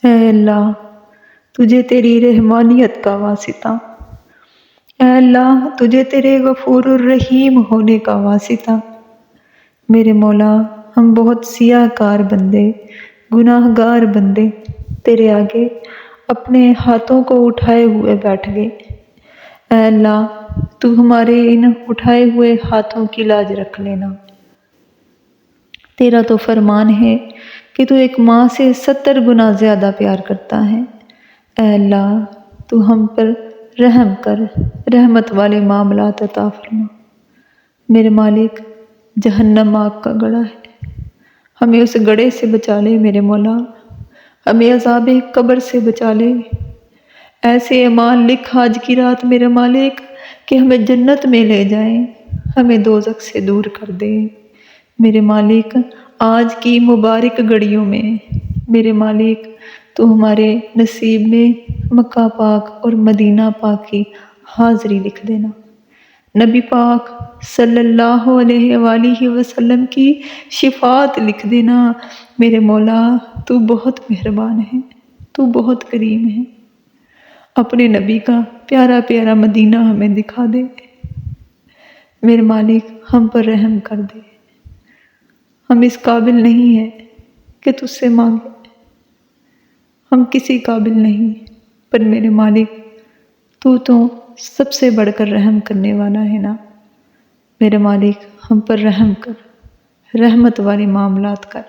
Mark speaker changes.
Speaker 1: اے اللہ تجھے تیری رحمانیت کا واسطہ، اے اللہ تجھے تیرے غفور الرحیم ہونے کا واسطہ۔ میرے مولا ہم بہت سیاہ کار بندے، گناہ گار بندے تیرے آگے اپنے ہاتھوں کو اٹھائے ہوئے بیٹھ گئے۔ اے اللہ تو ہمارے ان اٹھائے ہوئے ہاتھوں کی لاج رکھ لینا۔ تیرا تو فرمان ہے کہ تو ایک ماں سے 70 گنا زیادہ پیار کرتا ہے۔ اے اللہ تو ہم پر رحم کر، رحمت والے معاملات عطا فرما۔ میرے مالک جہنم آگ کا گڑھا ہے، ہمیں اس گڑھے سے بچا لے میرے مولا، ہمیں عذاب قبر سے بچا لے۔ ایسے اعمال لکھ آج کی رات میرے مالک کہ ہمیں جنت میں لے جائیں، ہمیں دوزخ سے دور کر دے۔ میرے مالک آج کی مبارک گھڑیوں میں میرے مالک تو ہمارے نصیب میں مکہ پاک اور مدینہ پاک کی حاضری لکھ دینا، نبی پاک صلی اللہ علیہ وآلہ وسلم کی شفاعت لکھ دینا۔ میرے مولا تو بہت مہربان ہے، تو بہت کریم ہے، اپنے نبی کا پیارا پیارا مدینہ ہمیں دکھا دے۔ میرے مالک ہم پر رحم کر دے، ہم اس قابل نہیں ہیں کہ تجھ سے مانگیں، ہم کسی قابل نہیں، پر میرے مالک تو سب سے بڑھ کر رحم کرنے والا ہے نا۔ میرے مالک ہم پر رحم کر، رحمت والے معاملات کر۔